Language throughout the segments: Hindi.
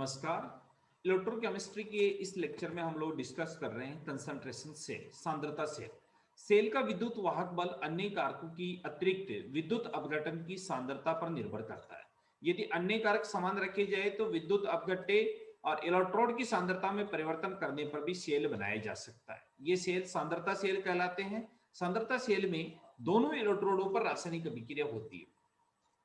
नमस्कार। इलेक्ट्रोकेमिस्ट्री के इस लेक्चर में हम लोग डिस्कस कर रहे हैं कंसंट्रेशन सेल, सांद्रता सेल। सेल का विद्युत वाहक बल अन्य कारकों की अतिरिक्त विद्युत अपघटन की सांद्रता पर निर्भर करता है। यदि अन्य कारक समान रखे जाए तो विद्युत अपघट्य और इलेक्ट्रोड की सांद्रता में परिवर्तन करने पर भी सेल बनाया जा सकता है। ये सेल सांद्रता सेल कहलाते हैं। सांद्रता सेल में दोनों इलेक्ट्रोडों पर रासायनिक अभिक्रिया होती है,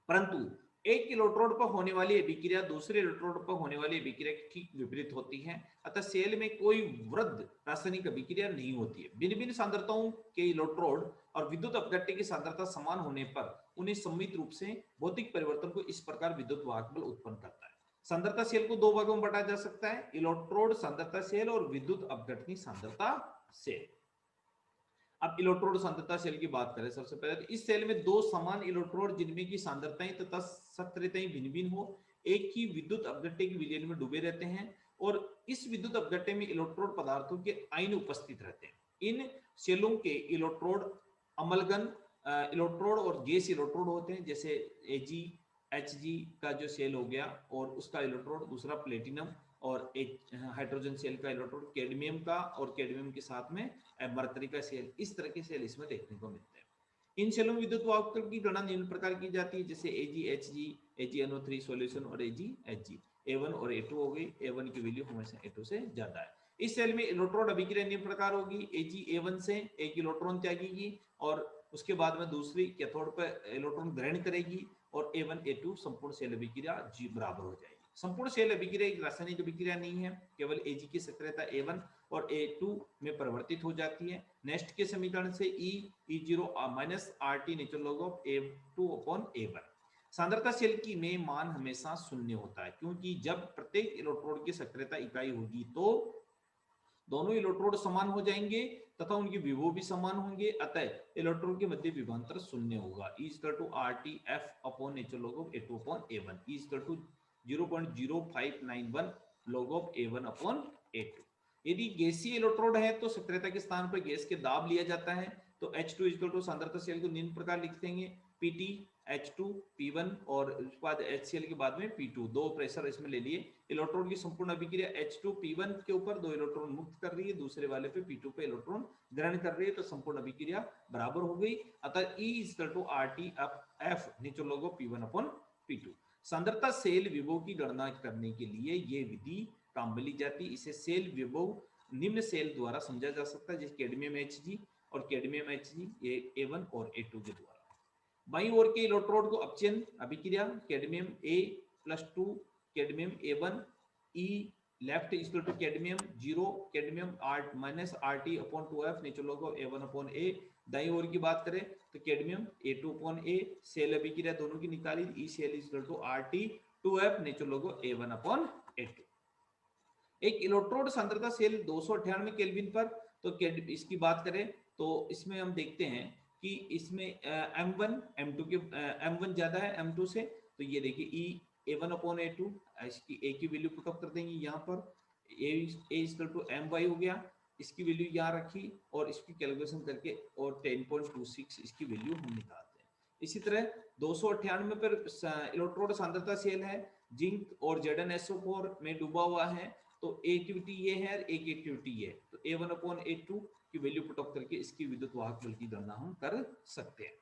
परंतु एक इलेक्ट्रोड पर होने वाली अभिक्रिया दूसरे इलेक्ट्रोड पर होने वाली अभिक्रिया की ठीक विपरीत होती है। अतः सेल में कोई वृद्ध रासायनिक अभिक्रिया नहीं होती है। भिन्न भिन्न सांद्रताओं के इलेक्ट्रोड और विद्युत अपघट्य की सांद्रता समान होने पर उन्हें सम्मिलित रूप से भौतिक परिवर्तन को इस प्रकार विद्युत वाहक बल उत्पन्न करता है। सांद्रता सेल को दो भागों में बांटा जा सकता है, इलेक्ट्रोड सांद्रता सेल और विद्युत अपघटनी सांद्रता सेल। अब इलेक्ट्रोड सांद्रता सेल की बात करें, सबसे पहले तो इस सेल में दो समान इलेक्ट्रोड जिनमें की सांद्रताएं तथा सक्रियताएं भिन्न भिन्न हो एक ही विद्युत अपघट्य के विलयन में डूबे रहते हैं और इस विद्युत अपघट्य में इलेक्ट्रोड पदार्थों के आयन उपस्थित रहते हैं। इन सेलों के इलेक्ट्रोड अम्लघन इलेक्ट्रोड और गैस इलेक्ट्रोड होते हैं, जैसे एजी एचजी का जो सेल हो गया और उसका इलेक्ट्रोड, दूसरा प्लेटिनम और एक हाइड्रोजन सेल का इलेक्ट्रोड, कैडमियम का और कैडमियम के साथ में मरकरी का सेल। इस तरह के सेल इसमें देखने को मिलते हैं। इन सेलों में विद्युत वाहक की गणना निम्न प्रकार की जाती है, जैसे AgHg, AgNO3 सॉल्यूशन और AgHg। A1 और A2 हो गई, A1 की वैल्यू हमेशा A2 से ज्यादा है। इस सेल में इलेक्ट्रोड अभिक्रिया निम्न प्रकार होगी, Ag A1 से एक इलेक्ट्रॉन त्यागेगी और उसके बाद में दूसरी कैथोड पर इलेक्ट्रॉन ग्रहण करेगी और A1 A2 संपूर्ण सेल अभिक्रिया G बराबर हो जाएगी। संपूर्ण सेल अभिक्रिया एक रासायनिक अभिक्रिया नहीं है, केवल Ag की सक्रियता A1 और A2 में परिवर्तित हो जाती है। नेक्स्ट के समीकरण से E0 minus RT natural log of A2 upon A1। सांद्रता सेल की में मान हमेशा शून्य होता है, क्योंकि जब प्रत्येक इलेक्ट्रोड की सक्रियता इकाई होगी तो दोनों इलेक्ट्रोड समान हो जाएंगे तथा उनके विभव भी समान होंगे, अतः इलेक्ट्रोड के मध्य विभवांतर शून्य होगा। E is equal to RT F upon natural log of A2 upon A1। E is equal to 0.0591 log of A1 upon A2। यदि गैसीय इलेक्ट्रोड है तो सक्रियता के स्थान पर गैस के दाब लिया जाता है, तो H2 इक्वल टू सांद्रता सेल को निम्न प्रकार लिख देंगे, PT H2 P1 और उसके बाद HCl के बाद में P2। दो प्रेशर इसमें ले लिए। इलेक्ट्रॉन की संपूर्ण अभिक्रिया H2 P1 के ऊपर दो इलेक्ट्रॉन मुक्त कर रही है, दूसरे वाले पे P2 पे इलेक्ट्रॉन ग्रहण कर रही है, तो संपूर्ण अभिक्रिया बराबर हो गई। अतः E is equal to RT F natural log of P1 upon P2। सांद्रता सेल विभव की गणना करने के लिए ये विधि काम में ली जाती है। इसे सेल विभव निम्न सेल द्वारा समझा जा सकता है, जैसे कैडमियम Hg और कैडमियम Hg ये A1 और A2 के द्वारा। बाईं ओर के इलेक्ट्रोड को अपचयन अभिक्रिया cadmium A+2 cadmium A1 E left equal to cadmium 0 cadmium minus RT upon 2F natural log of A1 upon A। दाईं ओर की बात करें तो cadmium A2 upon A, cell अभिक्रिया दोनों की निकाली, E cell equal to RT 2F natural log of A1 upon A2। एक इलेक्ट्रोड सांद्रता सेल 298 केल्विन पर, तो इसकी बात करें तो इसमें हम देखते हैं कि इसमें M1 M2 के M1 ज्यादा है M2 से, तो ये देखिए A1 अपॉन A2, इसकी A की वैल्यू पुट अप कर देंगे यहाँ पर, A इक्वल टू My हो गया, इसकी वैल्यू यहाँ रखी और इसकी कैलकुलेशन करके और 10.26 इसकी वैल्यू हम निकालते हैं। इसी तरह 298 पर इलेक्ट्रोड सांद्रता सेल है, जिंक और ZnSO4 में डूबा हुआ है, तो एक्टिविटी ये है, एक एक्टिविटी ये, तो A1 अपॉन A2 की वैल्यू पुट अप करके इसकी विद्युत वाहक बल की गणना हम कर सकते हैं।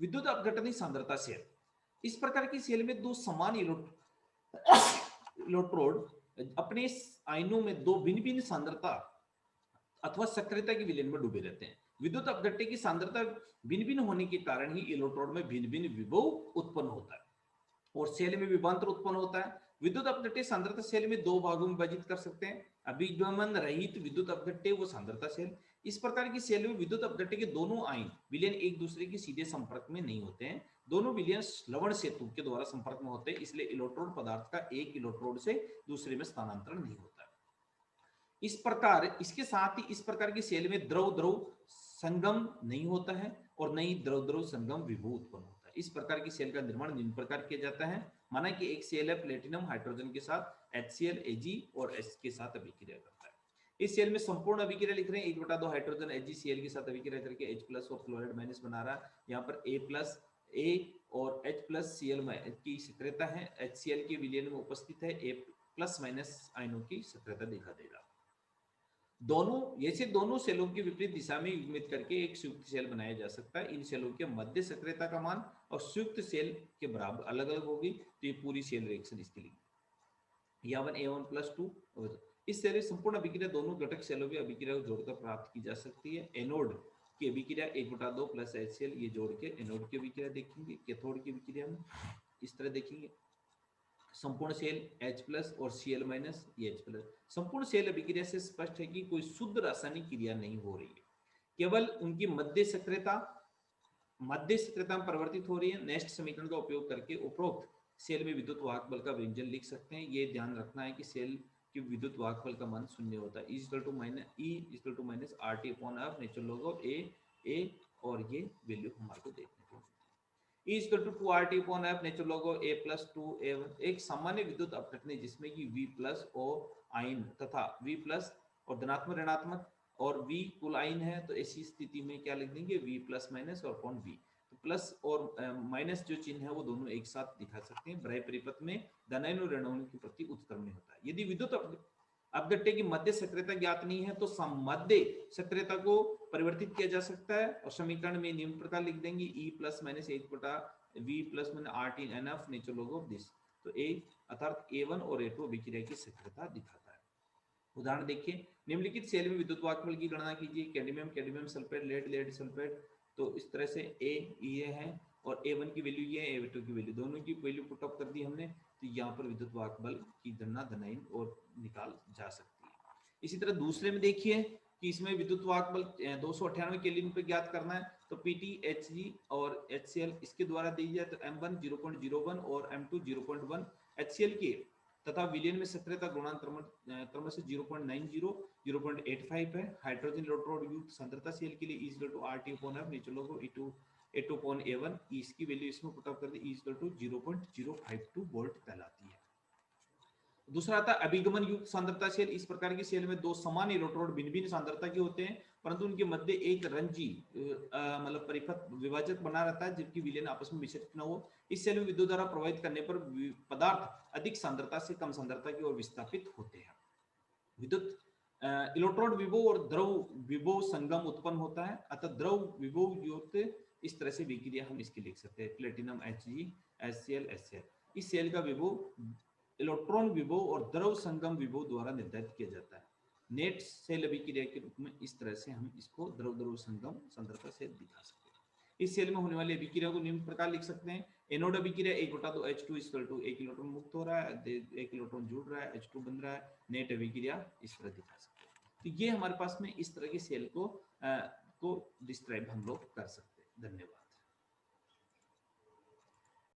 विद्युत अपघटनी सांद्रता सेल, इस प्रकार की सेल में दो समान इलेक्ट्रोड अपने आयनों में दो भिन्न भिन्न सांद्रता अथवा सक्रियता के विलयन में डूबे रहते हैं। विद्युत अपघट्य की सांद्रता भिन्न भिन्न होने के कारण ही इलेक्ट्रोड में भिन्न भिन्न विभव उत्पन्न होता है और सेल में विभवांतर उत्पन्न होता है। विद्युत अपघट्य सांद्रता सेल में दो भागों में विभाजित कर सकते हैं, अभिगमन रहित विद्युत अपघट्य वो सांद्रता सेल। इस प्रकार की सेल में विद्युत अपघट्य के दोनों आयन विलयन एक दूसरे के सीधे संपर्क में नहीं होते हैं, दोनों विलयन लवण सेतु के द्वारा संपर्क में होते हैं, इसलिए इलेक्ट्रोड पदार्थ का एक इलेक्ट्रोड से दूसरे में स्थानांतरण नहीं होता। इस प्रकार इसके साथ ही इस प्रकार की सेल में द्रव द्रव संगम नहीं होता है और नई द्रव द्रव संगम विभव उत्पन्न होता है। इस प्रकार की सेल का निर्माण निम्न प्रकार किया जाता है। माना कि एक सेल है प्लेटिनम हाइड्रोजन के साथ HCl Ag और H के साथ अभिक्रिया करता है। इस सेल में संपूर्ण अभिक्रिया लिख रहे हैं, 1/2 हाइड्रोजन HgCl के साथ अभिक्रिया करके H+ और क्लोराइड माइनस बना रहा है। यहाँ पर A+ A और H+ Cl की सक्रियता है, HCl के विलयन में उपस्थित है, प्लस माइनस आयनों की सक्रियता दिखा देगा। दोनों सेलों की विपरीत दिशा में युग्मित करके एक संयुक्त सेल बनाया जा सकता है। इन सेलों के मध्य सक्रियता का मान और संयुक्त सेल के बराबर अलग अलग होगी, तो ये पूरी सेल रिएक्शन इसके लिए यावन A1+2। इस सेल में संपूर्ण अभिक्रिया दोनों घटक सेलों की अभिक्रिया को जोड़कर प्राप्त की जा सकती है। एनोड की अभिक्रिया 1/2 प्लस HCl ये जोड़ के एनोड की अभिक्रिया देखेंगे। कैथोड की अभिक्रिया में इस तरह देखेंगे, संपूर्ण सेल H+ और Cl- ये H+। संपूर्ण सेल अभिक्रिया से स्पष्ट है कि कोई शुद्ध रासायनिक क्रिया नहीं हो रही है, केवल उनकी मध्य सक्रियता में परिवर्तित हो रही है। नेक्स्ट समीकरण का उपयोग करके उपरोक्त सेल में विद्युत वाहक बल का व्यंजन लिख सकते हैं। ये ध्यान रखना है कि सेल की विद्युत वाहक बल का मान शून्य होता है। E - RT/F natural log of A और ये वैल्यू हमारे को देखने को मिलती है। E = 2RT/F natural log of A+2A1 एक सामान्य विद्युत अपघटन जिसमें कि V+ और आयन तथा V+ और धनात्मक ऋणात्मक और V कुल आयन है, तो ऐसी स्थिति में क्या लिख देंगे V+- और अपॉन V। तो प्लस और माइनस जो चिन्ह है वो दोनों एक साथ दिखा सकते हैं। बाह्य परिपथ में धनायन और ऋणायन के प्रति उत्क्रमण होता है। यदि विद्युत अपघट्य की मध्य सक्रियता ज्ञात नहीं है तो मध्य सक्रियता को परिवर्तित किया जा सकता है और समीकरण में निम्न प्रकार लिख देंगे E+-1/V+-RT/NF natural log of this. तो A अर्थात A1 और A2 अभिक्रिया की सक्रियता दिखाता है। उदाहरण देखिए, निम्नलिखित सेल में विद्युत वाहक बल की गणना कीजिए। Cadmium sulphate, lead sulphate. तो इस तरह से ये है और A1 की वैल्यू ये है, A2 की वैल्यू, दोनों की वैल्यू पुट अप कर दी हमने। तो यहाँ पर विद्युत वाहक बल की गणना धनायन और निकाल जा सकती है। इसी तरह दूसरे में देखिए कि इसमें विद्युत वाहक बल 298 केल्विन पे ज्ञात करना है। तो PT, Hg और HCl इसके द्वारा दी जाए तो M1 0.01 और M2 0.1 HCl के तथा विलयन में सक्रियता गुणांक क्रमशः 0.90 0.85 है। हाइड्रोजन इलेक्ट्रोड युक्त सांद्रता सेल के लिए E = RT/F natural log of A2/A1 इसकी वैल्यू इसमें पुट अप कर दे E = 0.052 वोल्ट कहलाती है। दूसरा आता है अभिगमन युक्त सांद्रता सेल। इस प्रकार की सेल में दो समान इलेक्ट्रोड भिन्न सांद्रता के होते हैं, परंतु उनके मध्य एक रंजी मतलब परिपथ विभाजक बना रहता है जबकि विलयन आपस में मिश्रित न हो। इस सेल में विद्युत धारा प्रवाहित करने पर पदार्थ अधिक सांद्रता से कम सांद्रता की ओर विस्थापित होते हैं। विद्युत इलेक्ट्रोड विभव और द्रव विभव संगम उत्पन्न होता है, अतः द्रव विभव युक्त इस तरह से विक्रिया हम इसकी लिख सकते हैं। Platinum Hg HCl HCl। इस सेल का विभव इलेक्ट्रॉन विभव और द्रव संगम विभव द्वारा निर्धारित किया जाता है। नेट सेल अभिक्रिया के रूप में इस तरह से हम इसको द्रव संगम सांद्रता से दिखा सकते हैं। इस सेल में होने वाली अभिक्रिया को निम्न प्रकार लिख सकते हैं। एनोड अभिक्रिया 1/2 H2 = 1 इलेक्ट्रॉन मुक्त हो रहा है, 1 इलेक्ट्रॉन जुड़ रहा है, H2 बन रहा है। नेट अभिक्रिया इस तरह दिखा सकते हैं। तो ये हमारे पास में इस तरह के सेल को डिस्क्राइब हम लोग कर सकते हैं। धन्यवाद।